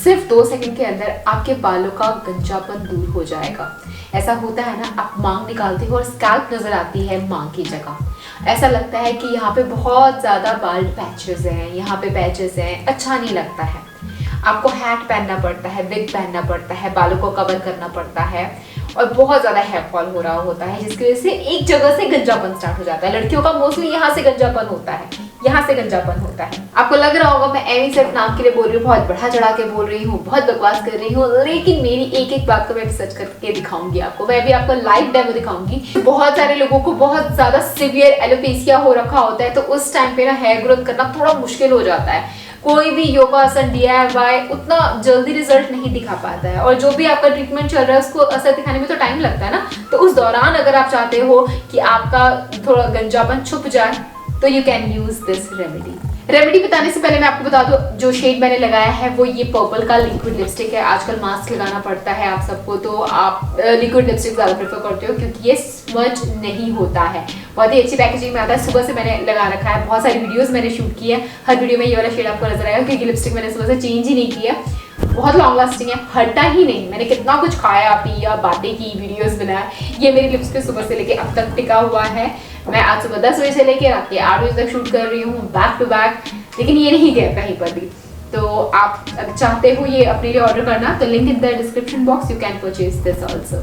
सिर्फ 2 सेकंड के अंदर आपके बालों का गंजापन दूर हो जाएगा। ऐसा होता है ना, आप मांग निकालते हो और स्कैल्प नजर आती है मांग की जगह। ऐसा लगता है कि यहाँ पे बहुत ज़्यादा बाल्ड पैचेस हैं, यहाँ पे पैचेस हैं, अच्छा नहीं लगता है। आपको हैट पहनना पड़ता है, विग पहनना पड़ता है, बालों को कवर करना पड़ता है और बहुत ज़्यादा हेयर फॉल हो रहा होता है, जिसकी वजह से एक जगह से गंजापन स्टार्ट हो जाता है। लड़कियों का मोस्टली यहाँ से गंजापन होता है, यहाँ से गंजापन होता है। आपको लग रहा होगा मैं एमी सिर्फ नाम के लिए बोल रही हूँ, बहुत बढ़ा चढ़ा के बोल रही हूँ, बहुत बकवास कर रही हूँ, लेकिन मेरी एक एक बात को मैं सच करके दिखाऊंगी आपको। मैं भी आपको लाइव डेमो दिखाऊंगी। बहुत सारे लोगों को बहुत ज्यादा सिवियर एलोपेशिया हो रखा होता है, तो उस टाइम पे ना हेयर ग्रोथ करना थोड़ा मुश्किल हो जाता है। कोई भी योगासन DIY उतना जल्दी रिजल्ट नहीं दिखा पाता है, और जो भी आपका ट्रीटमेंट चल रहा है उसको असर दिखाने में तो टाइम लगता है ना। तो उस दौरान अगर आप चाहते हो कि आपका थोड़ा गंजापन छुप जाए तो you can use this remedy बताने से पहले मैं आपको बता दूं, जो शेड मैंने लगाया है वो ये पर्पल का लिक्विड लिपस्टिक है। आजकल मास्क लगाना पड़ता है आप सबको, तो आप लिक्विड लिपस्टिक ज़्यादा प्रेफर करते हो क्योंकि ये स्मज नहीं होता है। बहुत ही अच्छी पैकेजिंग में आता है। सुबह से मैंने लगा रखा है, बहुत सारी वीडियोस मैंने शूट की है। हर वीडियो में ये वाला शेड आपको नजर आएगा क्योंकि लिपस्टिक मैंने सुबह से चेंज ही नहीं किया। बहुत लॉन्ग लास्टिंग है, हटता ही नहीं। मैंने कितना कुछ खाया पिया, बातें की, वीडियोस बनाया, ये मेरी लिपस्टिक सुबह से लेके अब तक टिका हुआ है। मैं आज सुबह 10 बजे से लेके रात के 8 बजे तक शूट कर रही हूँ बैक टू बैक, लेकिन ये नहीं गया कहीं पर भी। तो आप अगर चाहते हो ये अपने लिए ऑर्डर करना तो link in the description box, you can purchase this also.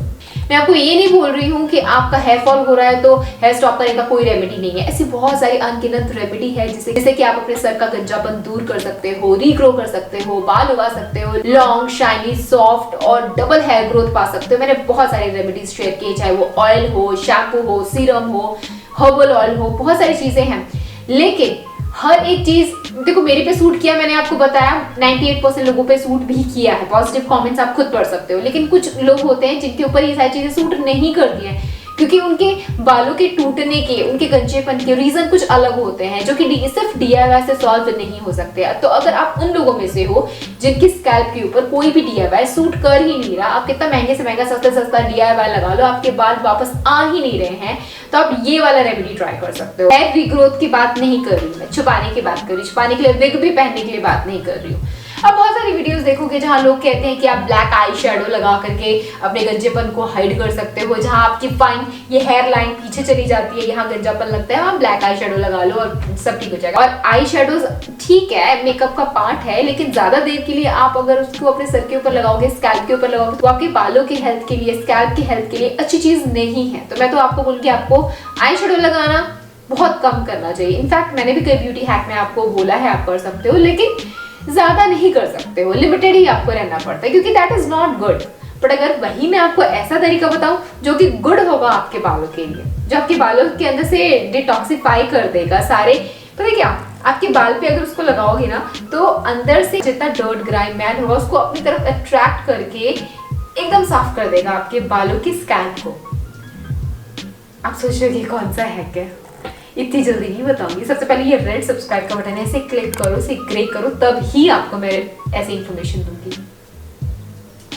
मैं आपको ये नहीं बोल रही हूँ कि आपका हेयर फॉल हो रहा है तो हेयर स्टॉप करने का कोई रेमेडी नहीं है। ऐसी बहुत सारी अनगिनत रेमेडी है जिससे कि आप अपने सर का गंजापन दूर कर सकते हो, रीग्रो कर सकते हो, बाल उगा सकते हो, लॉन्ग शाइनी सॉफ्ट और डबल हेयर ग्रोथ पा सकते हो। मैंने बहुत सारी रेमेडीज शेयर की, चाहे वो ऑयल हो, शैम्पू हो, सीरम हो, हर्बल ऑयल हो, बहुत सारी चीजें हैं। लेकिन हर एक चीज देखो मेरे पे सूट किया, मैंने आपको बताया 98% लोगों पे सूट भी किया है। पॉजिटिव कमेंट्स आप खुद पढ़ सकते हो। लेकिन कुछ लोग होते हैं जिनके ऊपर ये सारी चीजें सूट नहीं करती हैं क्योंकि उनके बालों के टूटने के, उनके गंजेपन के रीजन कुछ अलग होते हैं जो कि सिर्फ DIY से सॉल्व नहीं हो सकते। तो अगर आप उन लोगों में से हो जिनकी स्कैल्प के ऊपर कोई भी DIY सूट कर ही नहीं रहा, आप कितना महंगे से महंगा सस्ता सस्ता DIY लगा लो, आपके बाल वापस आ ही नहीं रहे हैं, तो आप ये वाला रेमेडी ट्राई कर सकते हो। हेयर रीग्रोथ की बात नहीं कर रही मैं, छुपाने की बात कर रही हूँ। छुपाने के लिए विग भी पहनने के लिए बात नहीं कर रही हूँ। अब बहुत सारी वीडियोस देखोगे जहाँ लोग कहते हैं कि आप ब्लैक आई शेडो लगा करके अपने गंजेपन को हाइड कर सकते हो। जहाँ आपकी फाइन ये हेयर लाइन पीछे चली जाती है, यहाँ गंजापन लगता है, वहाँ ब्लैक आई शेडो लगा लो और सब ठीक हो जाएगा। और आई शेडोज ठीक है, मेकअप का पार्ट है, लेकिन ज्यादा देर के लिए आप अगर उसको अपने सर के ऊपर लगाओगे, स्कैल्प के ऊपर लगाओगे, तो आपके बालों की हेल्थ के लिए, स्कैल्प की हेल्थ के लिए अच्छी चीज नहीं है। तो मैं तो आपको बोलूँगी आपको आई शेडो लगाना बहुत कम करना चाहिए। इनफैक्ट मैंने भी कई ब्यूटी हैक में आपको बोला है आप कर सकते हो, लेकिन ज्यादा नहीं कर सकते हो, लिमिटेड ही आपको रहना पड़ता है क्योंकि that is not good. But अगर वही मैं आपको ऐसा तरीका बताऊं जो कि गुड होगा आपके बालों के लिए, जो आपके बालों के अंदर से डिटॉक्सिफाई कर देगा सारे, पता है क्या, आपके बाल पे अगर उसको लगाओगे ना तो अंदर से जितना डर्ट ग्राइम मैल होगा उसको अपनी तरफ अट्रैक्ट करके एकदम साफ कर देगा आपके बालों की स्कैल्प को। आप सोच रहे हो कौन सा हैक है, इतनी जल्दी नहीं बताऊंगी। सबसे पहले ये रेड सब्सक्राइब का बटन है, इसे क्लिक करो, इसे क्लिक करो, तब ही आपको मैं ऐसी इंफॉर्मेशन दूंगी।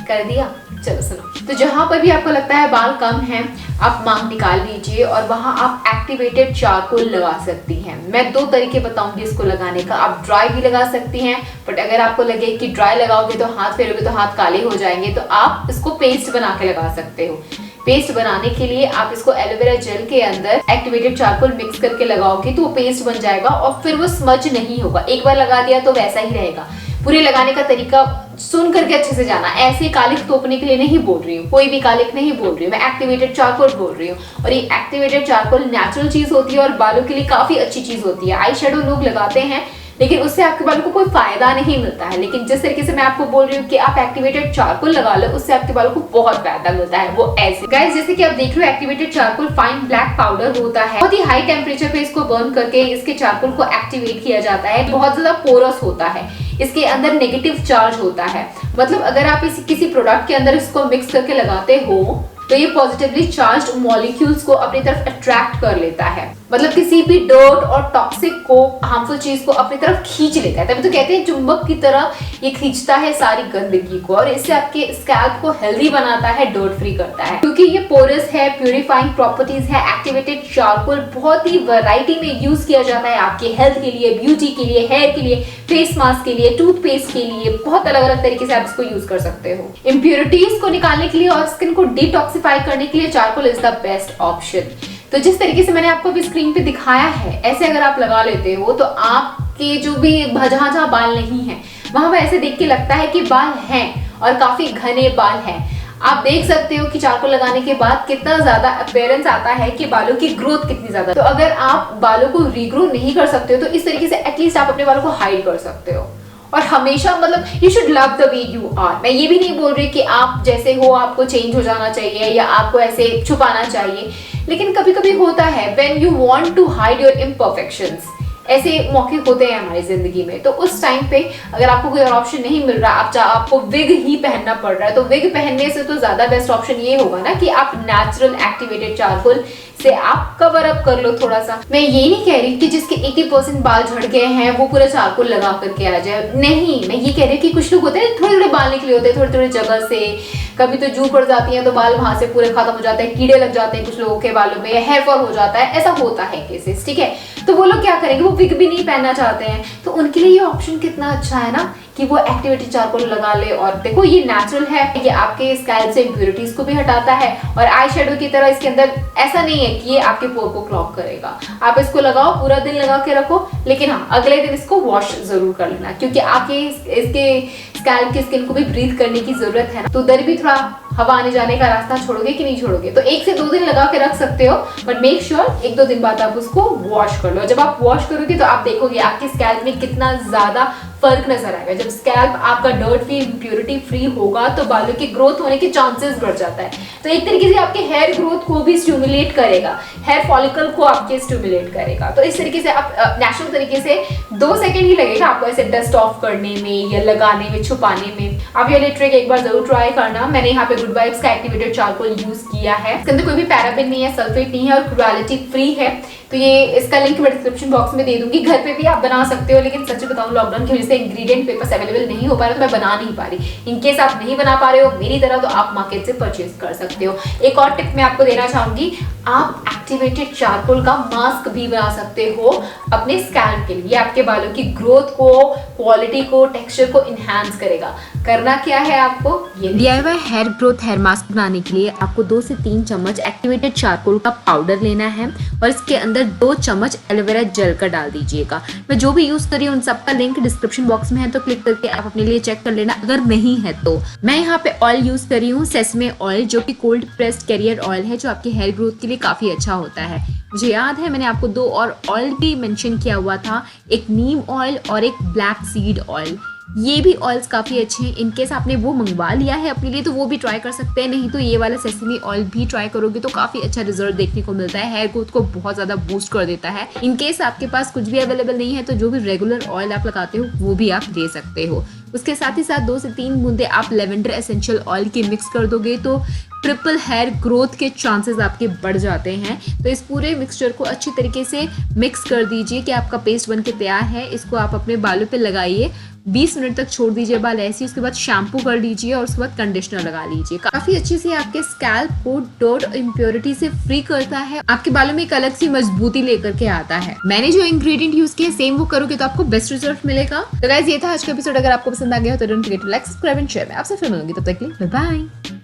कर दिया, चलो सुनो। तो जहां पर भी आपको लगता है बाल कम हैं, आप मांग निकाल लीजिए और वहां आप एक्टिवेटेड चारकोल लगा सकती हैं। मैं 2 तरीके बताऊंगी इसको लगाने का। आप ड्राई भी लगा सकती हैं, बट अगर आपको लगे कि ड्राई लगाओगे तो हाथ फेरोगे तो हाथ काले हो जाएंगे, तो आप इसको पेस्ट बना के लगा सकते हो। पेस्ट बनाने के लिए आप इसको एलोवेरा जेल के अंदर एक्टिवेटेड चारकोल मिक्स करके लगाओगे तो वो पेस्ट बन जाएगा और फिर वो स्मज नहीं होगा। एक बार लगा दिया तो वैसा ही रहेगा। पूरे लगाने का तरीका सुन करके अच्छे से जाना, ऐसे कालिक तोपने के लिए नहीं बोल रही हूँ, कोई भी कालिक नहीं बोल रही हूँ, मैं एक्टिवेटेड चारकोल बोल रही हूँ। और ये एक्टिवेटेड चारकोल नेचुरल चीज होती है और बालों के लिए काफी अच्छी चीज होती है। आई शेडो लोग लगाते हैं लेकिन उससे आपके बालों को कोई फायदा नहीं मिलता है, लेकिन जिस तरीके से मैं आपको बोल रही हूँ कि आप एक्टिवेटेड चारकोल लगा लो, उससे आपके बालों को बहुत फायदा मिलता है। वो ऐसे गाइस, जैसे कि आप देख रहे हो activated charcoal fine black powder होता है। बहुत ही हाई टेम्परेचर पे इसको बर्न करके इसके चारकोल को एक्टिवेट किया जाता है। बहुत ज्यादा पोरस होता है, इसके अंदर नेगेटिव चार्ज होता है। मतलब अगर आप किसी प्रोडक्ट के अंदर इसको मिक्स करके लगाते हो तो ये पॉजिटिवली चार्ज्ड मॉलिक्यूल्स को अपनी तरफ अट्रैक्ट कर लेता है, मतलब किसी भी डर्ट और टॉक्सिक को, हार्मफुल चीज को अपनी तरफ खींच लेता है। तभी तो कहते हैं चुंबक की तरह ये खींचता है सारी गंदगी को, और इससे आपके स्कैल्प को हेल्दी बनाता है, डर्ट फ्री करता है। क्योंकि ये पोरस है, प्यूरिफाइंग प्रॉपर्टीज है, एक्टिवेटेड चारकोल बहुत ही वैरायटी में यूज किया जाता है आपके हेल्थ के लिए, ब्यूटी के लिए, हेयर के लिए, फेस मास्क के लिए, टूथपेस्ट के लिए, बहुत अलग अलग तरीके से आप इसको यूज कर सकते हो। इम्प्योरिटीज को निकालने के लिए और स्किन को डिटॉक्सिफाई करने के लिए charcoal is the best option. तो जिस तरीके से मैंने आपको अभी स्क्रीन पे दिखाया है, ऐसे अगर आप लगा लेते हो तो आपके जो भी जहां जहां बाल नहीं है वहां पर ऐसे देख के लगता है कि बाल हैं और काफी घने बाल हैं। आप देख सकते हो कि चारकोल लगाने के बाद कितना ज्यादा अपीयरेंस आता है कि बालों की ग्रोथ कितनी ज्यादा। तो अगर आप बालों को रीग्रो नहीं कर सकते हो तो इस तरीके से एटलीस्ट आप अपने बालों को हाइड कर सकते हो। और हमेशा मतलब you should love the way you are. मैं ये भी नहीं बोल रही कि आप जैसे हो आपको चेंज हो जाना चाहिए या आपको ऐसे छुपाना चाहिए, लेकिन कभी कभी होता है when you want to hide your imperfections, ऐसे मौके होते हैं हमारी जिंदगी में। तो उस टाइम पे अगर आपको कोई और ऑप्शन नहीं मिल रहा, आपको विग ही पहनना पड़ रहा है, तो विग पहनने से तो ज्यादा बेस्ट ऑप्शन ये होगा ना कि आप नेचुरल एक्टिवेटेड चारकोल से आप कवर अप कर लो थोड़ा सा। मैं ये नहीं कह रही कि जिसके 80% बाल झड़ गए हैं वो पूरा चारकोल लगा करके आ जाए, नहीं। मैं ये कह रही हूँ कि कुछ लोग होते हैं थोड़े थोड़े बाल निकले होते हैं थोड़ी थोड़ी जगह से, कभी तो जू पड़ जाती है तो बाल वहां से पूरे खत्म हो जाते हैं, कीड़े लग जाते हैं कुछ लोगों के बालों में, हेयर फॉल हो जाता है, ऐसा होता है केसेस, ठीक है। तो वो लोग क्या करेंगे, वो विग भी नहीं पहनना चाहते हैं, तो उनके लिए ये ऑप्शन कितना अच्छा है ना कि वो एक्टिवेटेड चारकोल लगा ले। और देखो ये नेचुरल है, ये आपके स्कैल्प से इम्प्योरिटीज को भी हटाता है, और आई शेडो की तरह इसके अंदर ऐसा नहीं है कि ये आपके पोर को क्लॉग करेगा। आप इसको लगाओ, पूरा दिन लगा के रखो, लेकिन हाँ अगले दिन इसको वॉश जरूर कर लेना, क्योंकि आपके इसके स्कैल्प की स्किन को भी ब्रीथ करने की जरूरत है ना। तो उधर भी थोड़ा हवा आने जाने का रास्ता छोड़ोगे कि नहीं छोड़ोगे। तो 1 से 2 दिन लगा के रख सकते हो, बट मेक श्योर 1-2 दिन बाद आप उसको वॉश कर लो। जब आप वॉश करोगे तो आप देखोगे आपके स्कैल्प में कितना ज्यादा फर्क नजर आएगा। जब स्कैल्प आपका डर्ट फ्री, इम्प्योरिटी फ्री होगा तो बालों की ग्रोथ होने के चांसेस बढ़ जाता है। तो एक तरीके से आपके हेयर ग्रोथ को भी स्टिमुलेट करेगा, हेयर फॉलिकल को आपके स्टिमुलेट करेगा। तो इस तरीके से आप नेचुरल तरीके से 2 सेकंड ही लगेगा आपको ऐसे डस्ट ऑफ करने में या लगाने में, छुपाने में। आप ये ट्रिक एक बार जरूर ट्राई करना। मैंने यहाँ पे गुड वाइब्स का एक्टिवेटेड चारकोल यूज किया है। इसके अंदर कोई भी पैराबेन नहीं है, सल्फेट नहीं है और क्रुएलिटी फ्री है। तो ये इसका लिंक मैं डिस्क्रिप्शन बॉक्स में दे दूंगी। घर पे भी आप बना सकते हो, लेकिन सच बताऊं लॉकडाउन की वजह से इंग्रेडिएंट पेपर्स अवेलेबल नहीं हो पा रहा तो मैं बना नहीं पा रही। इनकेस आप नहीं बना पा रहे हो मेरी तरह तो आप मार्केट से परचेज कर सकते हो। एक और टिप मैं आपको देना चाहूंगी, आप एक्टिवेटेड चारकोल का मास्क भी बना सकते हो अपने स्कैल्प के लिए। आपके बालों की ग्रोथ को, क्वालिटी को, टेक्सचर को इनहैंस करेगा। करना क्या है आपको, ये DIY hair growth hair mask बनाने के लिए आपको 2 से 3 चम्मच एक्टिवेटेड चारकोल का पाउडर लेना है और इसके अंदर 2 चम्मच एलोवेरा जेल का डाल दीजिएगा। मैं जो भी यूज करी हूँ उन सबका लिंक डिस्क्रिप्शन बॉक्स में है, तो क्लिक करके आप अपने लिए चेक कर लेना अगर नहीं है तो। मैं यहाँ पे ऑयल यूज करी हूँ, सेसमे ऑयल, जो कि कोल्ड प्रेस्ड कैरियर ऑयल है, जो आपके हेयर ग्रोथ के लिए काफी अच्छा होता है। मुझे याद है मैंने आपको 2 और ऑयल भी मेंशन किया हुआ था, एक नीम ऑयल और एक ब्लैक सीड ऑयल। ये भी ऑयल्स काफ़ी अच्छे हैं। इनकेस आपने वो मंगवा लिया है अपने लिए तो वो भी ट्राई कर सकते हैं, नहीं तो ये वाला सेसमी ऑयल भी ट्राई करोगे तो काफ़ी अच्छा रिजल्ट देखने को मिलता है, हेयर ग्रोथ को बहुत ज़्यादा बूस्ट कर देता है। इनकेस आपके पास कुछ भी अवेलेबल नहीं है तो जो भी रेगुलर ऑयल आप लगाते हो वो भी आप ले सकते हो। उसके साथ ही साथ 2 से 3 बूंदे आप लेवेंडर एसेंशियल ऑयल की मिक्स कर दोगे तो ट्रिपल हेयर ग्रोथ के चांसेस आपके बढ़ जाते हैं। तो इस पूरे मिक्सचर को अच्छी तरीके से मिक्स कर दीजिए कि आपका पेस्ट बन के तैयार है। इसको आप अपने बालों पे लगाइए, 20 मिनट तक छोड़ दीजिए बाल ऐसे, उसके बाद शैम्पू कर लीजिए और उसके बाद कंडीशनर लगा लीजिए। काफी अच्छे से आपके स्कैल्प को डर्ट और इम्प्योरिटी से फ्री करता है, आपके बालों में एक अलग सी मजबूती लेकर के आता है। मैंने जो इंग्रेडिएंट यूज किए सेम वो करोगे तो आपको बेस्ट रिजल्ट मिलेगा। तो गाइस ये था आज का एपिसोड। अगर आपको पसंद आ गया हो तो don't forget to like, subscribe and share. मैं आपसे फिर मिलूंगी, तब तक के लिए बाय बाय।